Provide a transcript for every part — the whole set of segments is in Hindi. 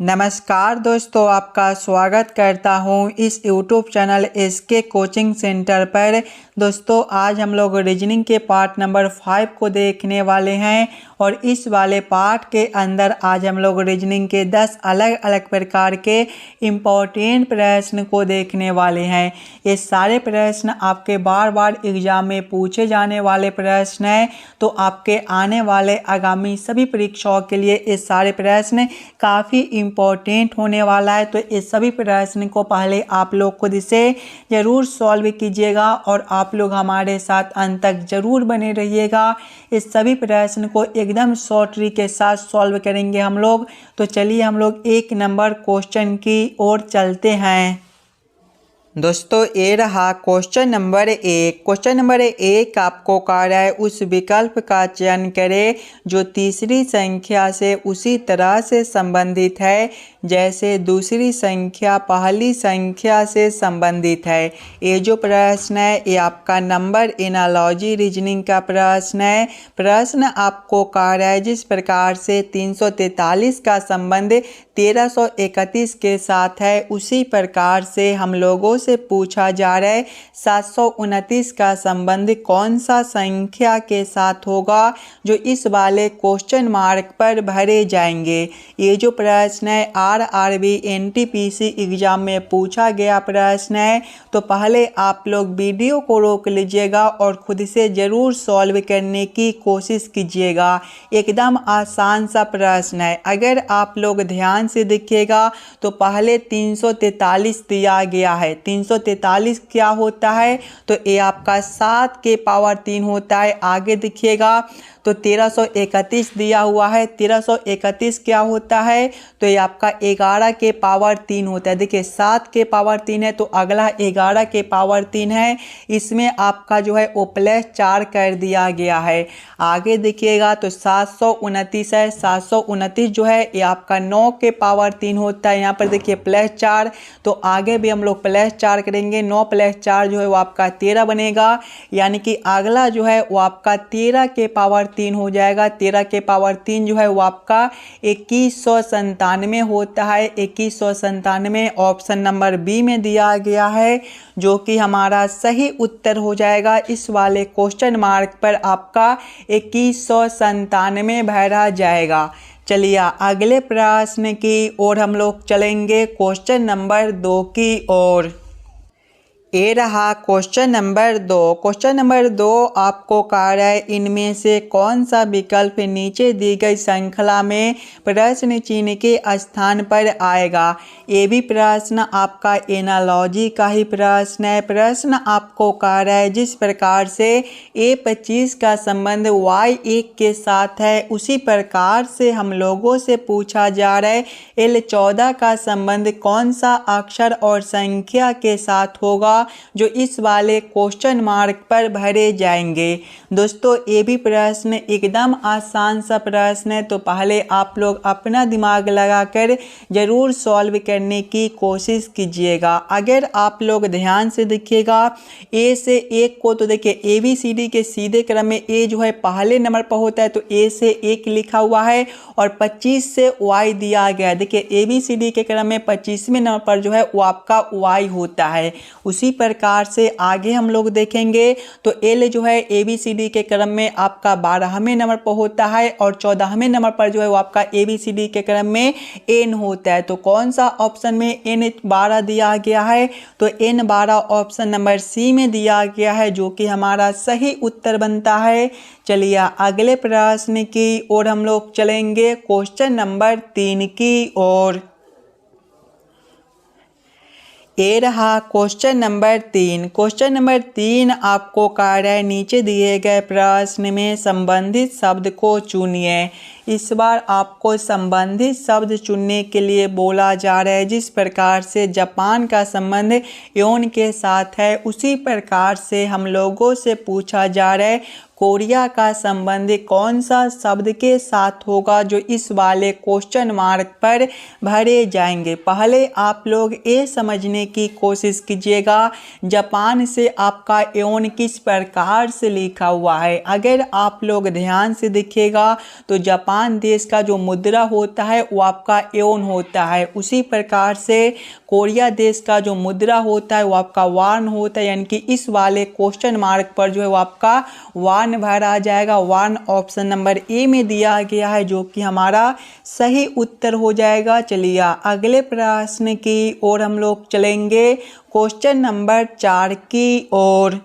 नमस्कार दोस्तों, आपका स्वागत करता हूं इस YouTube channel SK coaching centre पर। दोस्तों आज हम लोग रीजनिंग के पार्ट नंबर 5 को देखने वाले हैं और इस वाले पार्ट के अंदर आज हम लोग रीजनिंग के 10 अलग अलग प्रकार के इम्पोर्टेंट प्रश्न को देखने वाले हैं। ये सारे प्रश्न आपके बार बार एग्जाम में पूछे जाने वाले प्रश्न हैं, तो आपके आने वाले आगामी सभी परीक्षाओं के लिए ये सारे प्रश्न काफ़ी इम्पोर्टेंट होने वाला है। तो इस सभी प्रश्न को पहले आप लोग खुद से ज़रूर सॉल्व कीजिएगा और आप लोग हमारे साथ अंत तक ज़रूर बने रहिएगा। इस सभी प्रश्न को एकदम शॉर्ट ट्रिक के साथ सॉल्व करेंगे हम लोग। तो चलिए हम लोग 1 नंबर क्वेश्चन की ओर चलते हैं। दोस्तों ये रहा क्वेश्चन नंबर 1। क्वेश्चन नंबर 1 आपको कह रहा है उस विकल्प का चयन करें जो तीसरी संख्या से उसी तरह से संबंधित है जैसे दूसरी संख्या पहली संख्या से संबंधित है। ये जो प्रश्न है ये आपका नंबर एनालॉजी रीजनिंग का प्रश्न है। प्रश्न आपको कह रहा है जिस प्रकार से 343 का संबंध 1331 के साथ है उसी प्रकार से हम लोगों से पूछा जा रहा है 729 का संबंध कौन सा संख्या के साथ होगा जो इस वाले क्वेश्चन मार्क पर भरे जाएंगे। ये जो प्रश्न है RRB NTPC एग्जाम में पूछा गया प्रश्न है। तो पहले आप लोग वीडियो को रोक लीजिएगा और खुद से ज़रूर सॉल्व करने की कोशिश कीजिएगा। एकदम आसान सा प्रश्न है। अगर आप लोग ध्यान से देखिएगा तो पहले 343 दिया गया है। 343 क्या होता है तो ये आपका 7 के पावर 3 होता है। आगे देखिएगा तो 1331 दिया हुआ है। 1331 क्या होता है तो ये आपका 11 के पावर 3 होता है। देखिए 7 के पावर 3 है तो अगला 11 के पावर 3 है। इसमें आपका जो है वो +4 कर दिया गया है। आगे देखिएगा तो 729 है। 729 जो है ये आपका 9 के पावर 3 होता है। यहाँ पर देखिए +4 तो आगे भी हम लोग +4 करेंगे। 9 + 4 जो है वो आपका 13 बनेगा। यानी कि अगला जो है वो आपका 13 के पावर 3 हो जाएगा। 13 के पावर 3 जो है वो आपका 2197 होता है। 2197 ऑप्शन नंबर बी में दिया गया है जो कि हमारा सही उत्तर हो जाएगा। इस वाले क्वेश्चन मार्क पर आपका 2197 भरा जाएगा। चलिए अगले प्रश्न की ओर हम लोग चलेंगे, क्वेश्चन नंबर 2 की ओर। ये रहा क्वेश्चन नंबर 2। क्वेश्चन नंबर 2 आपको कह रहा है इनमें से कौन सा विकल्प नीचे दी गई श्रृंखला में प्रश्न चिन्ह के स्थान पर आएगा। ये भी प्रश्न आपका एनालॉजी का ही प्रश्न है। प्रश्न आपको कह रहा है जिस प्रकार से A25 का संबंध Y1 के साथ है उसी प्रकार से हम लोगों से पूछा जा रहा है L14 का संबंध कौन सा अक्षर और संख्या के साथ होगा जो इस वाले क्वेश्चन मार्क पर भरे जाएंगे। दोस्तों ये भी प्रश्न एकदम आसान सा प्रश्न है। तो पहले आप लोग अपना दिमाग लगाकर जरूर सॉल्व करने की कोशिश कीजिएगा। अगर आप लोग ध्यान से देखिएगा A से 1 को तो देखिए ABCD के सीधे क्रम में A जो है पहले नंबर पर होता है तो A से 1 लिखा हुआ है और 25 से Y दिया गया है। देखिए ABCD के क्रम में 25वें नंबर पर जो है वो आपका Y होता है। उसी प्रकार से आगे हम लोग देखेंगे तो L जो है ABCD के क्रम में आपका 12वें नंबर पर होता है और 14वें नंबर पर जो है वो आपका ABCD के क्रम में N होता है। तो कौन सा ऑप्शन में N12 दिया गया है तो N12 ऑप्शन नंबर सी में दिया गया है जो कि हमारा सही उत्तर बनता है। चलिए अगले प्रश्न की ओर हम लोग चलेंगे, क्वेश्चन नंबर 3 की ओर। ये रहा क्वेश्चन नंबर 3। क्वेश्चन नंबर 3 आपको कह रहा है नीचे दिए गए प्रश्न में संबंधित शब्द को चुनिए। इस बार आपको संबंधित शब्द चुनने के लिए बोला जा रहा है। जिस प्रकार से जापान का संबंध योन के साथ है उसी प्रकार से हम लोगों से पूछा जा रहा है कोरिया का संबंध कौन सा शब्द के साथ होगा जो इस वाले क्वेश्चन मार्क पर भरे जाएंगे। पहले आप लोग ये समझने की कोशिश कीजिएगा जापान से आपका एओन किस प्रकार से लिखा हुआ है। अगर आप लोग ध्यान से देखिएगा तो जापान देश का जो मुद्रा होता है वो आपका एओन होता है। उसी प्रकार से कोरिया देश का जो मुद्रा होता है वो आपका वान होता है, यानी कि इस वाले क्वेश्चन मार्क पर जो है वो आपका वान भरा जाएगा। वान ऑप्शन नंबर ए में दिया गया है जो कि हमारा सही उत्तर हो जाएगा। चलिए अगले प्रश्न की ओर हम लोग चलेंगे, क्वेश्चन नंबर 4 की ओर।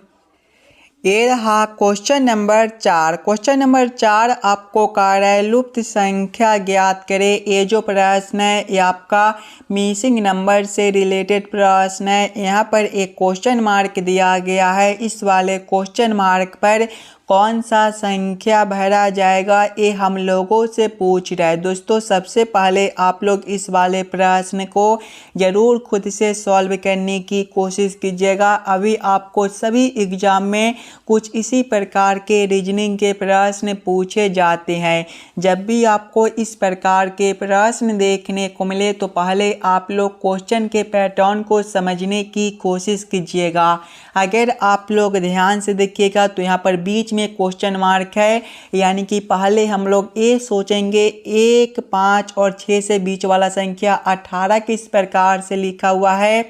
ये रहा क्वेश्चन नंबर 4। क्वेश्चन नंबर 4 आपको कह रहा है लुप्त संख्या ज्ञात करें। ये जो प्रश्न है ये आपका मिसिंग नंबर से रिलेटेड प्रश्न है। यहाँ पर एक क्वेश्चन मार्क दिया गया है। इस वाले क्वेश्चन मार्क पर कौन सा संख्या भरा जाएगा ये हम लोगों से पूछ रहा है। दोस्तों सबसे पहले आप लोग इस वाले प्रश्न को ज़रूर खुद से सॉल्व करने की कोशिश कीजिएगा। अभी आपको सभी एग्जाम में कुछ इसी प्रकार के रीजनिंग के प्रश्न पूछे जाते हैं। जब भी आपको इस प्रकार के प्रश्न देखने को मिले तो पहले आप लोग क्वेश्चन के पैटर्न को समझने की कोशिश कीजिएगा। अगर आप लोग ध्यान से देखिएगा तो यहाँ पर बीच में क्वेश्चन मार्क है, यानी कि पहले हम लोग ये सोचेंगे 1, 5 और 6 से बीच वाला संख्या 18 किस प्रकार से लिखा हुआ है।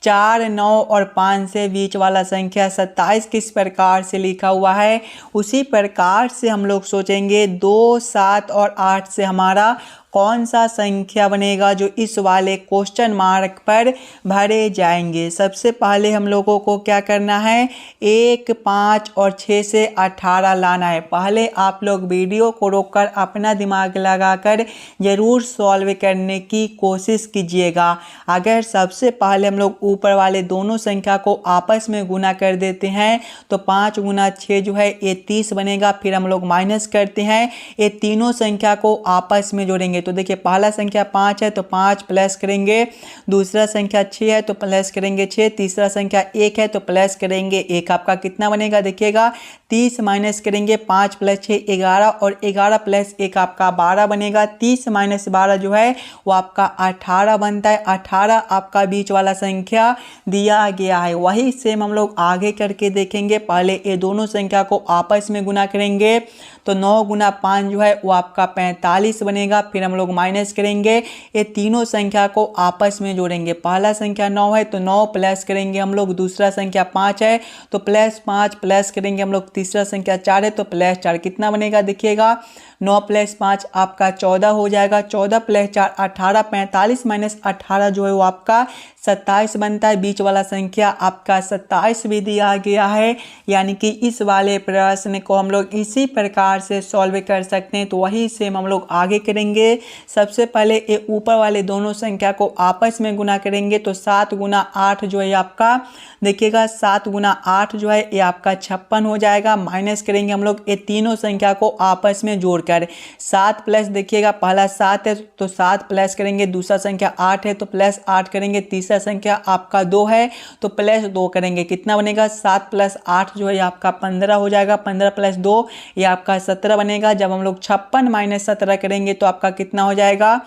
4, 9 और 5 से बीच वाला संख्या 27 किस प्रकार से लिखा हुआ है। उसी प्रकार से हम लोग सोचेंगे 2, 7 और 8 से हमारा कौन सा संख्या बनेगा जो इस वाले क्वेश्चन मार्क पर भरे जाएंगे। सबसे पहले हम लोगों को क्या करना है, 1, 5 और 6 से 18 लाना है। पहले आप लोग वीडियो को रोककर अपना दिमाग लगाकर ज़रूर सॉल्व करने की कोशिश कीजिएगा। अगर सबसे पहले हम लोग ऊपर वाले दोनों संख्या को आपस में गुना कर देते हैं तो 5 गुना 6 जो है ये 30 बनेगा। फिर हम लोग माइनस करते हैं, ये तीनों संख्या को आपस में जोड़ेंगे। तो देखिए पहला संख्या 5 है तो 5 प्लस करेंगे, दूसरा संख्या 6 है तो प्लस करेंगे 6, तीसरा संख्या 1 है तो प्लस करेंगे 1। आपका कितना बनेगा देखिएगा, 30 माइनस करेंगे 5 प्लस 6 11 और 11 प्लस 1 आपका 12 बनेगा। 30 माइनस 12 जो है वो आपका 18 बनता है। 18 आपका बीच वाला संख्या दिया गया है। वही सेम हम लोग आगे करके देखेंगे। पहले ये दोनों संख्या को आपस में गुना करेंगे तो 9 गुना 5 जो है वो आपका 45 बनेगा। फिर हम लोग माइनस करेंगे, ये तीनों संख्या को आपस में जोड़ेंगे। पहला संख्या 9 है तो 9 प्लस करेंगे हम लोग, दूसरा संख्या 5 है तो प्लस 5 प्लस करेंगे हम लोग, तीसरा संख्या 4 है तो प्लस 4। कितना बनेगा देखिएगा, 9 प्लस 5 आपका 14 हो जाएगा। 14 प्लस 4 18, 45 माइनस 18 जो है वो आपका 27 बनता है। बीच वाला संख्या आपका 27 भी दिया गया है। यानी कि इस वाले प्रश्न को हम लोग इसी प्रकार से सॉल्व कर सकते हैं। तो वही सेम हम लोग आगे करेंगे। सबसे पहले ये ऊपर वाले दोनों संख्या को आपस में गुना करेंगे तो 7 गुना 8 जो है आपका देखिएगा 7 गुना 8 जो है ये आपका 56 हो जाएगा। माइनस करेंगे हम लोग ये तीनों संख्या को आपस में जोड़कर। 7 प्लस देखिएगा पहला 7 है तो 7 प्लस करेंगे, दूसरा संख्या 8 है तो प्लस 8 करेंगे, तीसरा संख्या आपका 2 है तो प्लस 2 करेंगे। कितना बनेगा, 7 प्लस 8 जो है आपका 15 हो जाएगा। 15 प्लस 2 ये आपका 17 बनेगा। जब हम लोग 56 माइनस 17 करेंगे तो आपका कितना हो जाएगा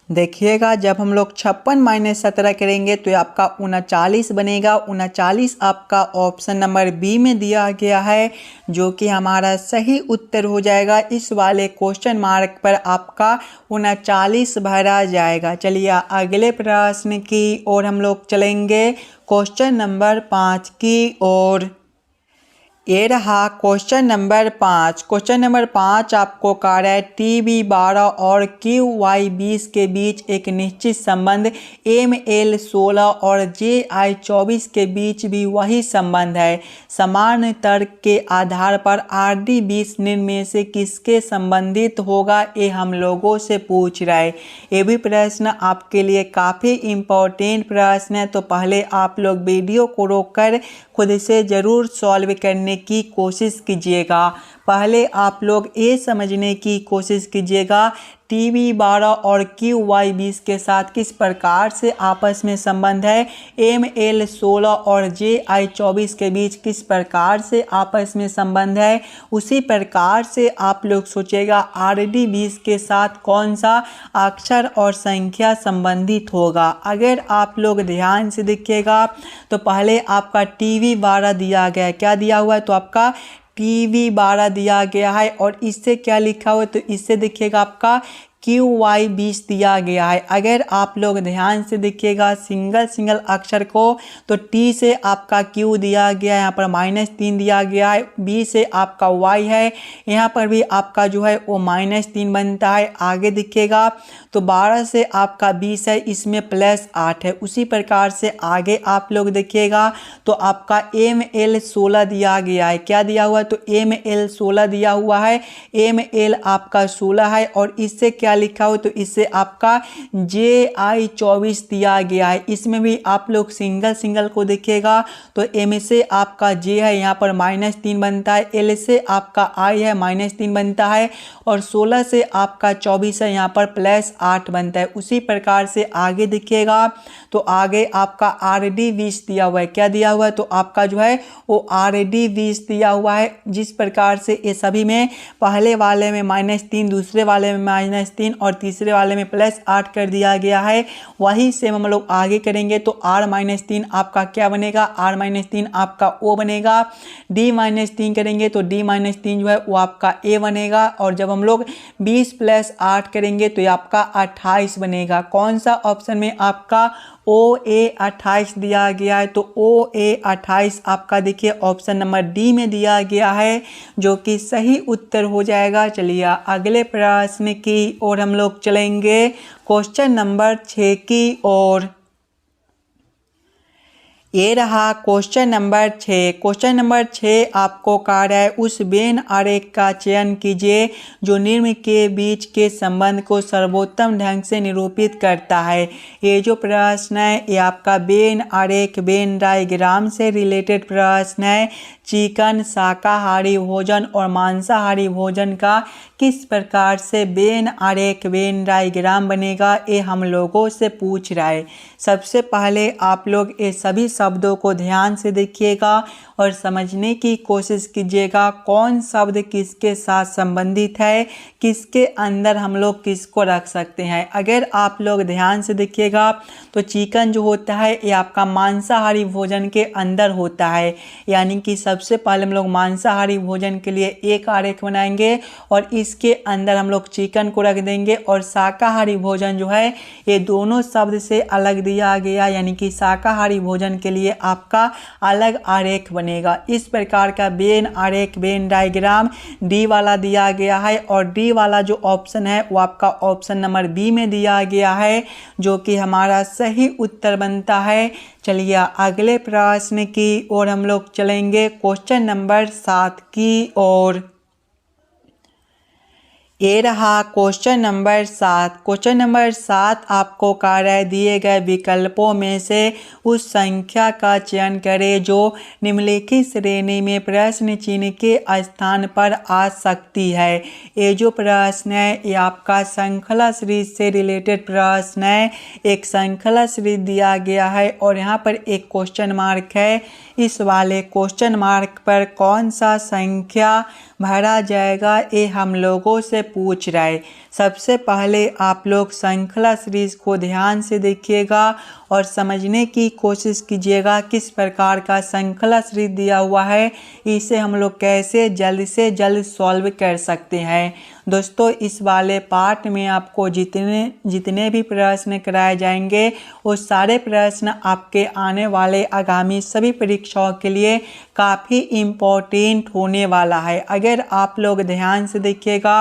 देखिएगा, जब हम लोग 56 माइनस 17 करेंगे तो ये आपका 39 बनेगा। 39 आपका ऑप्शन नंबर बी में दिया गया है जो कि हमारा सही उत्तर हो जाएगा। इस वाले क्वेश्चन मार्क पर आपका 39 भरा जाएगा। चलिए अगले प्रश्न की ओर हम लोग चलेंगे, क्वेश्चन नंबर 5 की ओर। ये रहा क्वेश्चन नंबर 5। क्वेश्चन नंबर 5 आपको कह रहा है TB12 और QY20 के बीच एक निश्चित संबंध ML 16 और JI 24 के बीच भी वही संबंध है। समान तर्क के आधार पर RD 20 निम्न में से किसके संबंधित होगा, ये हम लोगों से पूछ रहा है। ये भी प्रश्न आपके लिए काफ़ी इम्पोर्टेंट प्रश्न है। तो पहले आप लोग वीडियो को रोककर खुद से ज़रूर सॉल्व करने की कोशिश कीजिएगा। पहले आप लोग ये समझने की कोशिश कीजिएगा TB12 और QY20 के साथ किस प्रकार से आपस में संबंध है, ML16 और JI24 के बीच किस प्रकार से आपस में संबंध है। उसी प्रकार से आप लोग सोचेगा RD20 के साथ कौन सा अक्षर और संख्या संबंधित होगा। अगर आप लोग ध्यान से देखिएगा तो पहले आपका TB12 दिया गया है, क्या दिया हुआ है, तो आपका TB12 दिया गया है और इससे क्या लिखा हुआ है, तो इससे देखिएगा आपका QY20 दिया गया है। अगर आप लोग ध्यान से देखिएगा सिंगल अक्षर को, तो T से आपका Q दिया गया है, यहाँ पर -3 दिया गया है, B से आपका Y है, यहाँ पर भी आपका जो है वो -3 बनता है। आगे देखिएगा तो 12 से आपका 20 है, इसमें +8 है। उसी प्रकार से आगे आप लोग देखिएगा तो आपका ML16 दिया गया है, क्या दिया हुआ है, तो ML16 दिया हुआ है, ML आपका 16 है और इससे क्या लिखा हो, तो इससे आपका JI24 दिया गया है। इसमें भी आप लोग सिंगल को देखिएगा तो M से आपका J है, यहाँ पर -3 बनता है, L से आपका I है, -3 बनता है और 16 से आपका 24 है, यहाँ पर +8 बनता है। उसी प्रकार से आगे देखिएगा तो आगे आपका RD20 दिया हुआ है, क्या दिया हुआ है, तो आपका जो है वो RD20 दिया हुआ है। जिस प्रकार से ये सभी में पहले वाले में -3, दूसरे वाले में -3 और तीसरे वाले में +8 कर दिया गया है, वही सेम हम लोग आगे करेंगे तो R-3 आपका क्या बनेगा, R-3 आपका O बनेगा। D-3 करेंगे तो D-3 जो है वो आपका A बनेगा और जब हम लोग 20 + 8 करेंगे तो ये आपका 28 बनेगा। कौन सा ऑप्शन में आपका OA28 दिया गया है, तो OA28 आपका देखिए ऑप्शन नंबर डी में दिया गया है, जो कि सही उत्तर हो जाएगा। चलिए अगले प्रश्न की ओर हम लोग चलेंगे, क्वेश्चन नंबर 6 की ओर। ये रहा क्वेश्चन नंबर 6। क्वेश्चन नंबर 6 आपको कह रहा है उस वेन आरेख का चयन कीजिए जो निम्न के बीच के संबंध को सर्वोत्तम ढंग से निरूपित करता है। ये जो प्रश्न है ये आपका वेन आरेख, वेन डायग्राम से रिलेटेड प्रश्न है। चिकन शाकाहारी भोजन और मांसाहारी भोजन का किस प्रकार से वेन आरेख, वेन डायग्राम बनेगा, ये हम लोगों से पूछ रहा है। सबसे पहले आप लोग ये सभी शब्दों को ध्यान से देखिएगा और समझने की कोशिश कीजिएगा कौन शब्द किसके साथ संबंधित है, किसके अंदर हम लोग किसको रख सकते हैं। अगर आप लोग ध्यान से देखिएगा तो चिकन जो होता है ये आपका मांसाहारी भोजन के अंदर होता है, यानी कि सबसे पहले हम लोग मांसाहारी भोजन के लिए एक आरेख बनाएंगे और इसके अंदर हम लोग चिकन को रख देंगे। और शाकाहारी भोजन जो है ये दोनों शब्द से अलग दिया गया, यानी कि शाकाहारी भोजन के लिए आपका अलग आरेख बनेगा। इस प्रकार का वेन आरेख, वेन डायग्राम डी वाला दिया गया है और डी वाला जो ऑप्शन है वो आपका ऑप्शन नंबर बी में दिया गया है, जो कि हमारा सही उत्तर बनता है। चलिए अगले प्रश्न की ओर हम लोग चलेंगे, क्वेश्चन नंबर 7 की ओर। ये रहा क्वेश्चन नंबर 7। क्वेश्चन नंबर 7 आपको कह रहा है दिए गए विकल्पों में से उस संख्या का चयन करें जो निम्नलिखित श्रेणी में प्रश्न चिन्ह के स्थान पर आ सकती है। ये जो प्रश्न है ये आपका श्रृंखला सीरीज से रिलेटेड प्रश्न है। एक श्रृंखला सीरीज दिया गया है और यहाँ पर एक क्वेश्चन मार्क है। इस वाले क्वेश्चन मार्क पर कौन सा संख्या भरा जाएगा ये हम लोगों से पूछ रहा है। सबसे पहले आप लोग श्रृंखला सीरीज को ध्यान से देखिएगा और समझने की कोशिश कीजिएगा किस प्रकार का श्रृंखला सीरीज दिया हुआ है, इसे हम लोग कैसे जल्द से जल्द सॉल्व कर सकते हैं। दोस्तों इस वाले पार्ट में आपको जितने भी प्रश्न कराए जाएंगे वो सारे प्रश्न आपके आने वाले आगामी सभी परीक्षाओं के लिए काफ़ी इम्पोर्टेंट होने वाला है। अगर आप लोग ध्यान से देखिएगा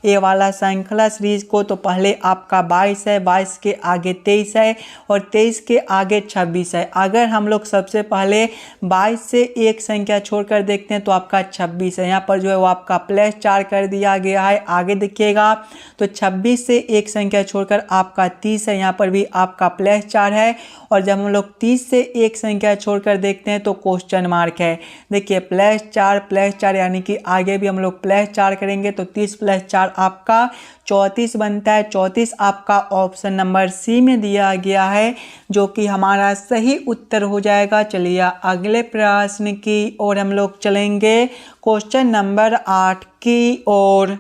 ये वाला श्रृंखला वाला सीरीज को तो पहले आपका 22 है, 22 के आगे 23 है और 23 के आगे 26 है। अगर हम लोग सबसे पहले 22 से एक संख्या छोड़कर देखते हैं तो आपका 26 है। यहाँ पर जो है वो आपका +4 कर दिया गया है। आगे देखिएगा तो 26 से एक संख्या छोड़कर आपका 30 है, यहाँ पर भी आपका +4 है। और जब हम लोग 30 से एक संख्या छोड़कर देखते हैं तो क्वेश्चन मार्क है। देखिए +4 यानी कि आगे भी हम लोग +4 करेंगे तो 30 + 4 आपका 34 बनता है। 34 आपका ऑप्शन नंबर सी में दिया गया है, जो कि हमारा सही उत्तर हो जाएगा। चलिए अगले प्रश्न की ओर हम लोग चलेंगे, क्वेश्चन नंबर 8 की ओर।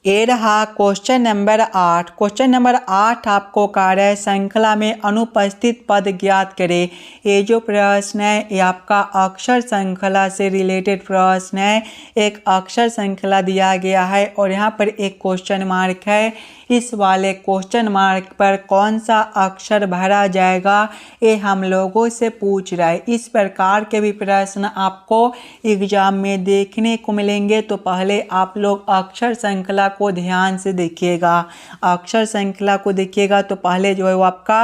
ये रहा क्वेश्चन नंबर 8। क्वेश्चन नंबर 8 आपको कार्य श्रृंखला में अनुपस्थित पद ज्ञात करें। ये जो प्रश्न है ये आपका अक्षर श्रृंखला से रिलेटेड प्रश्न है। एक अक्षर श्रृंखला दिया गया है और यहाँ पर एक क्वेश्चन मार्क है। इस वाले क्वेश्चन मार्क पर कौन सा अक्षर भरा जाएगा ये हम लोगों से पूछ रहा है। इस प्रकार के भी प्रश्न आपको एग्जाम में देखने को मिलेंगे, तो पहले आप लोग अक्षर श्रृंखला को ध्यान से देखिएगा। अक्षर श्रृंखला को देखिएगा तो पहले जो है वो आपका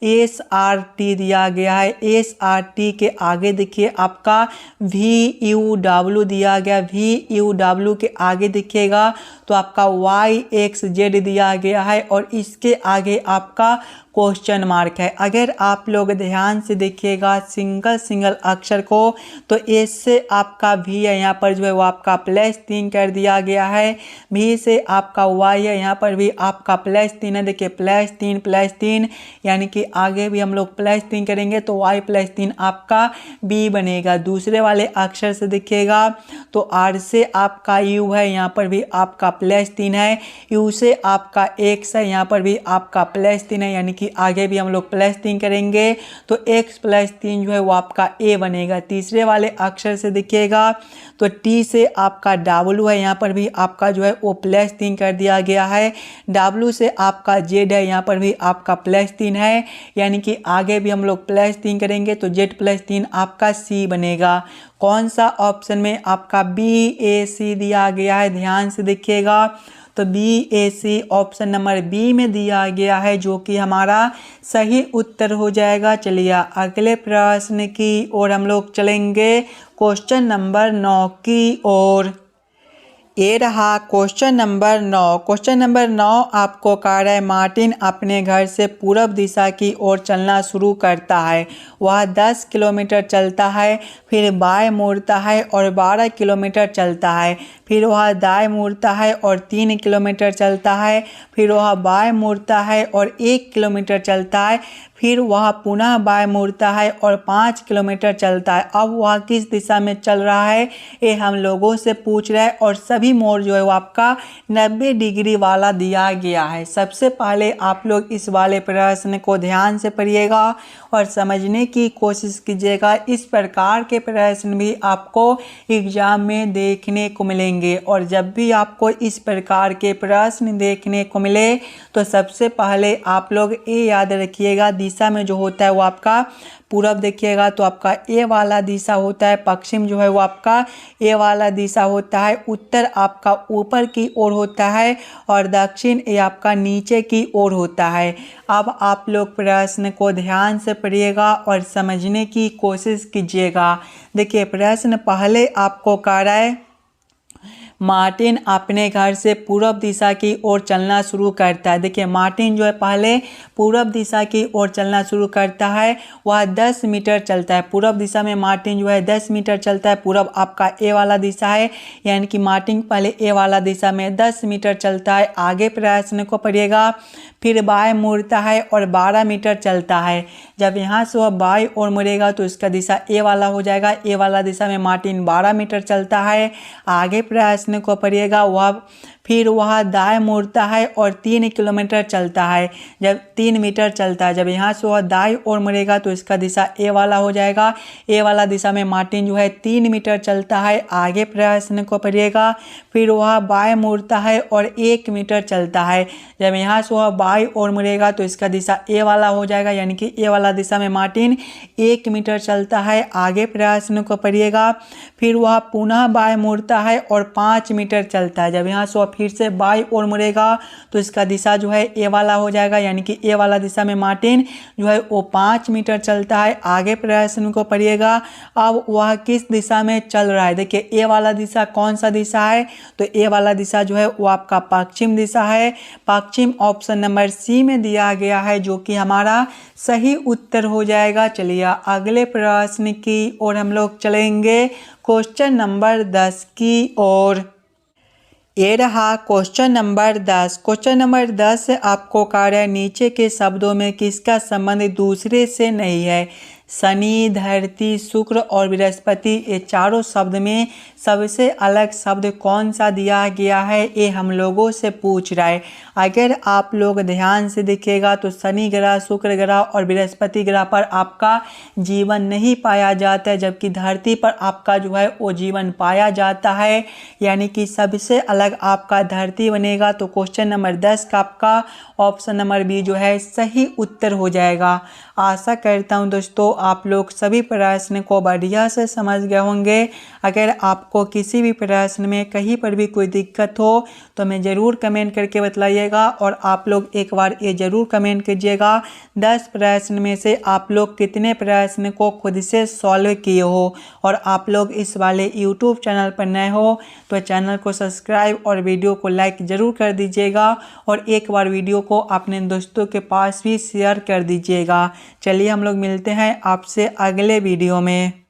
SRT दिया गया है। SRT के आगे देखिए आपका VUW दिया गया। VUW के आगे देखिएगा तो आपका YXZ दिया गया है और इसके आगे आपका क्वेश्चन मार्क है। अगर आप लोग ध्यान से देखिएगा सिंगल अक्षर को तो एस से आपका V है, यहाँ पर जो है वो आपका +3 कर दिया गया है। V से आपका Y है, यहाँ पर भी आपका +3 है। देखिए +3 यानी कि आगे भी हम लोग +3 करेंगे तो Y +3 आपका B बनेगा। दूसरे वाले अक्षर से देखिएगा तो R से आपका U है, यहाँ पर भी आपका +3 है। U से आपका X है, यहाँ पर भी आपका +3 है, यानी कि आगे भी हम लोग +3 करेंगे तो x +3 जो है वो आपका A बनेगा। तीसरे वाले अक्षर से देखिएगा तो T से आपका W है, यहाँ पर भी आपका जो है वो +3 कर दिया गया है। W से आपका Z है, यहाँ पर भी आपका +3 है, यानी कि आगे भी हम लोग +3 करेंगे तो Z +3 आपका C बनेगा। कौन सा ऑप्शन में आपका BAC दिया गया है, ध्यान से देखिएगा तो BAC ऑप्शन नंबर B में दिया गया है, जो कि हमारा सही उत्तर हो जाएगा। चलिए अगले प्रश्न की ओर हम लोग चलेंगे, क्वेश्चन नंबर 9 की ओर। ये रहा क्वेश्चन नंबर 9। क्वेश्चन नंबर 9 आपको कह रहा है मार्टिन अपने घर से पूर्व दिशा की ओर चलना शुरू करता है। वह 10 किलोमीटर चलता है, फिर बाएं मुड़ता है और 12 किलोमीटर चलता है। फिर वह दाएं मुड़ता है और 3 किलोमीटर चलता है। फिर वह बाएं मुड़ता है और 1 किलोमीटर चलता है। फिर वह पुनः बाएं मुड़ता है और 5 किलोमीटर चलता है। अब वह किस दिशा में चल रहा है ये हम लोगों से पूछ रहा है और सभी मोड़ जो है वो आपका 90 डिग्री वाला दिया गया है। सबसे पहले आप लोग इस वाले प्रश्न को ध्यान से पढ़िएगा और समझने की कोशिश कीजिएगा। इस प्रकार के प्रश्न भी आपको एग्जाम में देखने को मिलेंगे और जब भी आपको इस प्रकार के प्रश्न देखने को मिले तो सबसे पहले आप लोग ये याद रखिएगा, दिशा में जो होता है वो आपका पूरब देखिएगा तो आपका ए वाला दिशा होता है, पश्चिम जो है वो आपका ए वाला दिशा होता है, उत्तर आपका ऊपर की ओर होता है और दक्षिण ये आपका नीचे की ओर होता है। अब आप लोग प्रश्न को ध्यान से पढ़िएगा और समझने की कोशिश कीजिएगा। देखिए प्रश्न पहले आपको कह रहा है मार्टिन अपने घर से पूर्व दिशा की ओर चलना शुरू करता है। देखिए मार्टिन जो है पहले पूर्व दिशा की ओर चलना शुरू करता है, वह 10 मीटर चलता है। पूर्व दिशा में मार्टिन जो है 10 मीटर चलता है। पूर्व आपका ए वाला दिशा है, यानी कि मार्टिन पहले ए वाला दिशा में 10 मीटर चलता है। आगे प्रश्न को पढ़िएगा, फिर बाएं मुड़ता है और 12 मीटर चलता है। जब यहाँ से वह बाएं ओर मुड़ेगा तो इसका दिशा ए वाला हो जाएगा। ए वाला दिशा में मार्टिन 12 मीटर चलता है। आगे प्रश्न को पढ़िएगा, फिर वह दाएं मुड़ता है और 3 किलोमीटर चलता है। जब 3 मीटर चलता है, जब यहाँ से वह दाएं ओर मुड़ेगा तो इसका दिशा ए वाला हो जाएगा। ए वाला दिशा में मार्टिन जो है 3 मीटर चलता है। आगे प्रश्न को पढ़िएगा, फिर वह बाएं मुड़ता है और 1 मीटर चलता है। जब यहाँ से वह बाएं ओर मुड़ेगा तो इसका दिशा ए वाला हो जाएगा, यानी कि ए वाला दिशा में मार्टिन 1 मीटर चलता है। आगे प्रश्न को पढ़िएगा, फिर वह पुनः बाएं मुड़ता है और 5 मीटर चलता है। जब यहाँ से वह फिर से बाई ओर मुड़ेगा तो इसका दिशा जो है ए वाला हो जाएगा, यानी कि ए वाला दिशा में मार्टिन जो है वो 5 मीटर चलता है। आगे प्रश्न को पढ़िएगा, अब वह किस दिशा में चल रहा है। देखिए ए वाला दिशा कौन सा दिशा है, तो ए वाला दिशा जो है वो आपका पश्चिम दिशा है। पश्चिम ऑप्शन नंबर सी में दिया गया है, जो कि हमारा सही उत्तर हो जाएगा। चलिए अगले प्रश्न की ओर हम लोग चलेंगे, क्वेश्चन नंबर 10 की ओर। ये रहा क्वेश्चन नंबर 10। क्वेश्चन नंबर 10 आपको कार्य नीचे के शब्दों में किसका संबंध दूसरे से नहीं है। शनि, धरती, शुक्र और बृहस्पति, ये चारों शब्द में सबसे अलग शब्द कौन सा दिया गया है, ये हम लोगों से पूछ रहा है। अगर आप लोग ध्यान से देखिएगा तो शनि ग्रह, शुक्र ग्रह और बृहस्पति ग्रह पर आपका जीवन नहीं पाया जाता है, जबकि धरती पर आपका जो है वो जीवन पाया जाता है, यानी कि सबसे अलग आपका धरती बनेगा। तो क्वेश्चन नंबर 10 का आपका ऑप्शन नंबर बी जो है सही उत्तर हो जाएगा। आशा करता हूँ दोस्तों आप लोग सभी प्रश्न को बढ़िया से समझ गए होंगे। अगर आपको किसी भी प्रश्न में कहीं पर भी कोई दिक्कत हो तो हमें ज़रूर कमेंट करके बतलाइएगा, और आप लोग एक बार ये ज़रूर कमेंट कीजिएगा 10 प्रश्न में से आप लोग कितने प्रश्न को खुद से सॉल्व किए हो। और आप लोग इस वाले यूट्यूब चैनल पर नए हो तो चैनल को सब्सक्राइब और वीडियो को लाइक ज़रूर कर दीजिएगा, और एक बार वीडियो को अपने दोस्तों के पास भी शेयर कर दीजिएगा। चलिए हम लोग मिलते हैं आपसे अगले वीडियो में।